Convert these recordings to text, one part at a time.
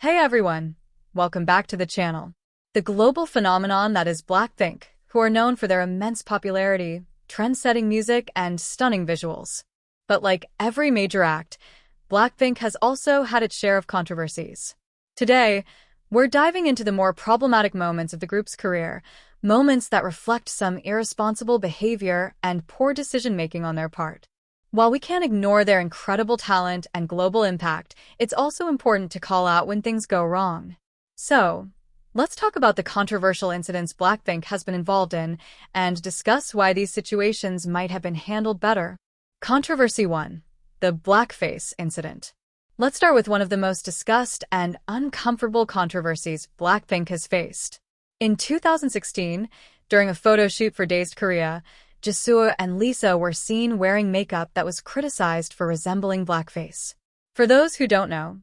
Hey everyone! Welcome back to the channel. The global phenomenon that is BLACKPINK, who are known for their immense popularity, trend-setting music, and stunning visuals. But like every major act, BLACKPINK has also had its share of controversies. Today, we're diving into the more problematic moments of the group's career, moments that reflect some irresponsible behavior and poor decision-making on their part. While we can't ignore their incredible talent and global impact, it's also important to call out when things go wrong. So, let's talk about the controversial incidents BLACKPINK has been involved in and discuss why these situations might have been handled better. Controversy 1. The blackface incident. Let's start with one of the most discussed and uncomfortable controversies BLACKPINK has faced. In 2016, during a photo shoot for Dazed Korea, Jisoo and Lisa were seen wearing makeup that was criticized for resembling blackface. For those who don't know,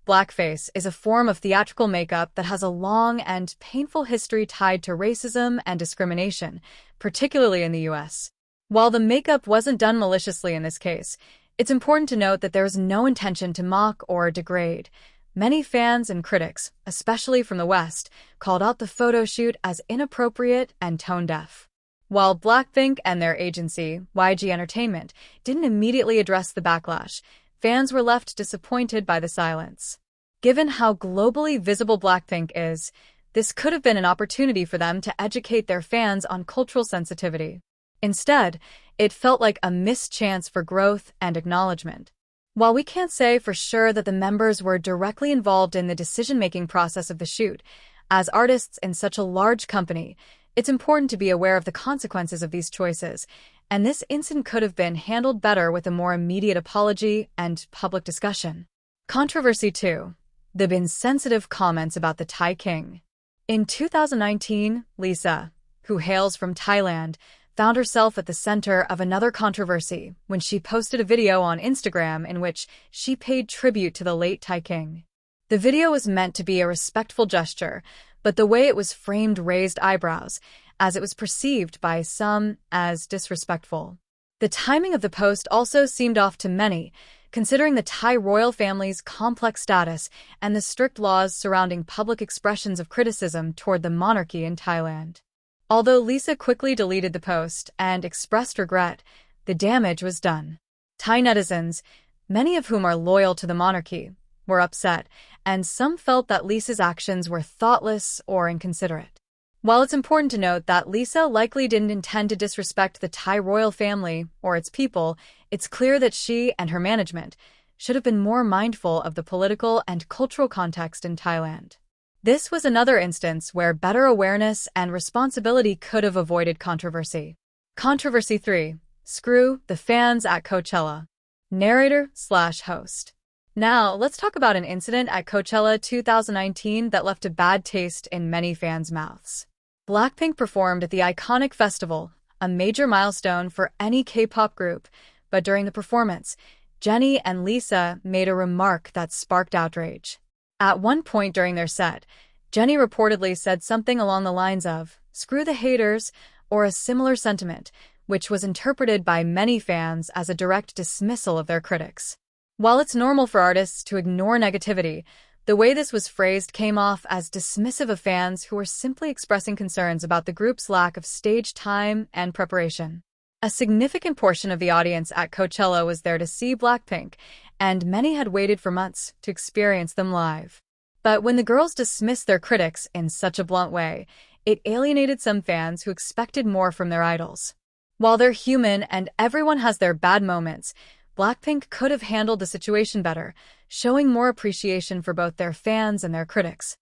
blackface is a form of theatrical makeup that has a long and painful history tied to racism and discrimination, particularly in the US. While the makeup wasn't done maliciously in this case, it's important to note that there was no intention to mock or degrade. Many fans and critics, especially from the West, called out the photo shoot as inappropriate and tone-deaf. While BLACKPINK and their agency, YG Entertainment, didn't immediately address the backlash, fans were left disappointed by the silence. Given how globally visible BLACKPINK is, this could have been an opportunity for them to educate their fans on cultural sensitivity. Instead, it felt like a missed chance for growth and acknowledgement. While we can't say for sure that the members were directly involved in the decision-making process of the shoot, as artists in such a large company, it's important to be aware of the consequences of these choices, and this incident could have been handled better with a more immediate apology and public discussion. Controversy 2. The insensitive comments about the Thai king. In 2019, Lisa, who hails from Thailand, found herself at the center of another controversy when she posted a video on Instagram in which she paid tribute to the late Thai king. The video was meant to be a respectful gesture, but the way it was framed raised eyebrows, as it was perceived by some as disrespectful. The timing of the post also seemed off to many, considering the Thai royal family's complex status and the strict laws surrounding public expressions of criticism toward the monarchy in Thailand. Although Lisa quickly deleted the post and expressed regret, the damage was done. Thai netizens, many of whom are loyal to the monarchy, were upset, and some felt that Lisa's actions were thoughtless or inconsiderate. While it's important to note that Lisa likely didn't intend to disrespect the Thai royal family or its people, it's clear that she and her management should have been more mindful of the political and cultural context in Thailand. This was another instance where better awareness and responsibility could have avoided controversy. Controversy 3. Screw the fans at Coachella. Narrator/host. Now, let's talk about an incident at Coachella 2019 that left a bad taste in many fans' mouths. BLACKPINK performed at the iconic festival, a major milestone for any K-pop group, but during the performance, Jennie and Lisa made a remark that sparked outrage. At one point during their set, Jennie reportedly said something along the lines of, "Screw the haters," or a similar sentiment, which was interpreted by many fans as a direct dismissal of their critics. While it's normal for artists to ignore negativity, the way this was phrased came off as dismissive of fans who were simply expressing concerns about the group's lack of stage time and preparation. A significant portion of the audience at Coachella was there to see BLACKPINK, and many had waited for months to experience them live. But when the girls dismissed their critics in such a blunt way, it alienated some fans who expected more from their idols. While they're human and everyone has their bad moments, BLACKPINK could have handled the situation better, showing more appreciation for both their fans and their critics.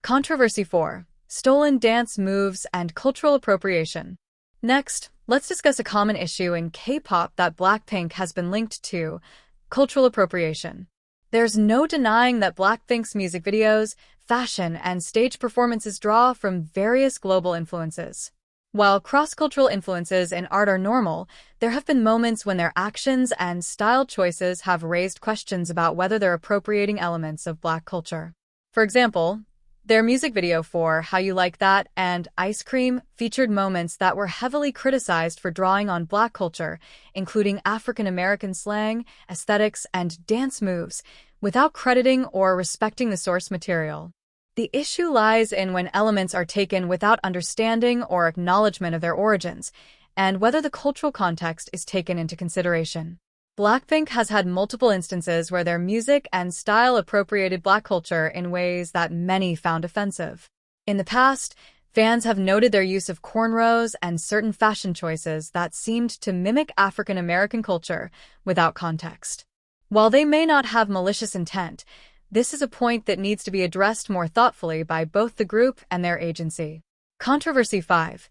Controversy 4. Stolen dance moves and cultural appropriation. Next, let's discuss a common issue in K-pop that BLACKPINK has been linked to: cultural appropriation. There's no denying that BLACKPINK's music videos, fashion, and stage performances draw from various global influences. While cross-cultural influences in art are normal, there have been moments when their actions and style choices have raised questions about whether they're appropriating elements of Black culture. For example, Their music video for How You Like That and Ice Cream featured moments that were heavily criticized for drawing on Black culture, including African American slang, aesthetics, and dance moves, without crediting or respecting the source material. The issue lies in when elements are taken without understanding or acknowledgement of their origins, and whether the cultural context is taken into consideration. BLACKPINK has had multiple instances where their music and style appropriated Black culture in ways that many found offensive. In the past, fans have noted their use of cornrows and certain fashion choices that seemed to mimic African American culture without context. While they may not have malicious intent, this is a point that needs to be addressed more thoughtfully by both the group and their agency. Controversy 5.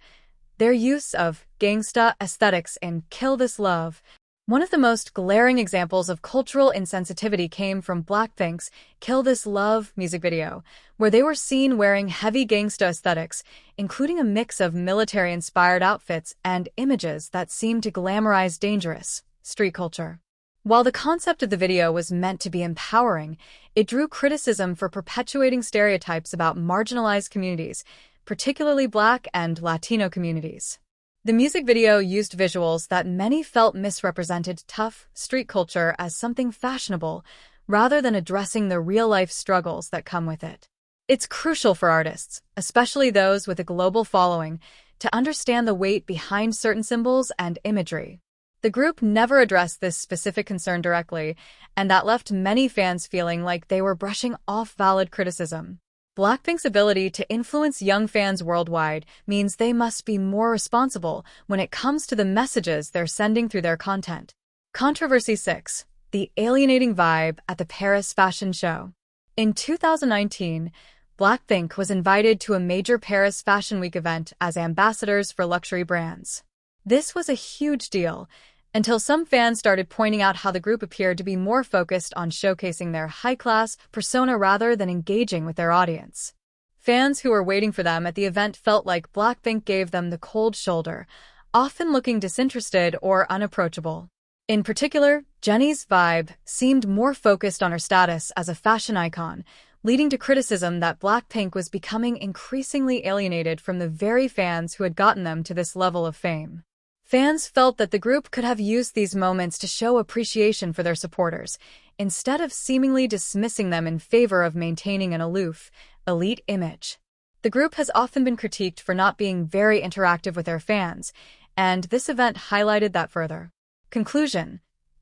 Their use of gangsta aesthetics in Kill This Love. One of the most glaring examples of cultural insensitivity came from BLACKPINK's Kill This Love music video, where they were seen wearing heavy gangsta aesthetics, including a mix of military-inspired outfits and images that seemed to glamorize dangerous street culture. While the concept of the video was meant to be empowering, it drew criticism for perpetuating stereotypes about marginalized communities, particularly Black and Latino communities. The music video used visuals that many felt misrepresented tough street culture as something fashionable, rather than addressing the real-life struggles that come with it. It's crucial for artists, especially those with a global following, to understand the weight behind certain symbols and imagery. The group never addressed this specific concern directly, and that left many fans feeling like they were brushing off valid criticism. BLACKPINK's ability to influence young fans worldwide means they must be more responsible when it comes to the messages they're sending through their content. Controversy 6. The alienating vibe at the Paris Fashion Show. In 2019, BLACKPINK was invited to a major Paris Fashion Week event as ambassadors for luxury brands. This was a huge deal, until some fans started pointing out how the group appeared to be more focused on showcasing their high-class persona rather than engaging with their audience. Fans who were waiting for them at the event felt like BLACKPINK gave them the cold shoulder, often looking disinterested or unapproachable. In particular, Jennie's vibe seemed more focused on her status as a fashion icon, leading to criticism that BLACKPINK was becoming increasingly alienated from the very fans who had gotten them to this level of fame. Fans felt that the group could have used these moments to show appreciation for their supporters, instead of seemingly dismissing them in favor of maintaining an aloof, elite image. The group has often been critiqued for not being very interactive with their fans, and this event highlighted that further. Conclusion: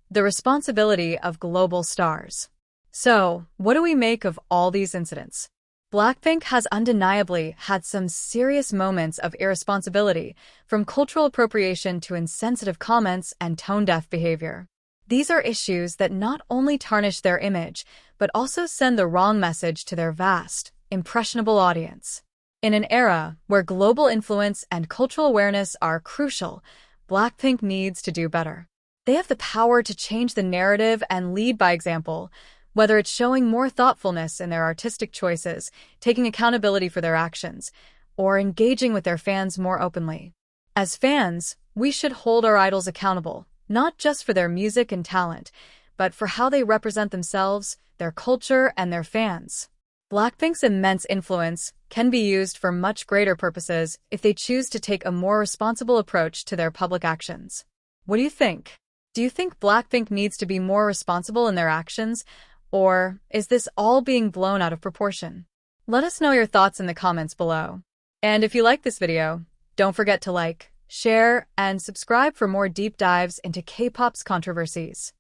the responsibility of global stars. So, what do we make of all these incidents? BLACKPINK has undeniably had some serious moments of irresponsibility, from cultural appropriation to insensitive comments and tone-deaf behavior. These are issues that not only tarnish their image, but also send the wrong message to their vast, impressionable audience. In an era where global influence and cultural awareness are crucial, BLACKPINK needs to do better. They have the power to change the narrative and lead by example, whether it's showing more thoughtfulness in their artistic choices, taking accountability for their actions, or engaging with their fans more openly. As fans, we should hold our idols accountable, not just for their music and talent, but for how they represent themselves, their culture, and their fans. BLACKPINK's immense influence can be used for much greater purposes if they choose to take a more responsible approach to their public actions. What do you think? Do you think BLACKPINK needs to be more responsible in their actions, or is this all being blown out of proportion? Let us know your thoughts in the comments below. And if you like this video, don't forget to like, share, and subscribe for more deep dives into K-pop's controversies.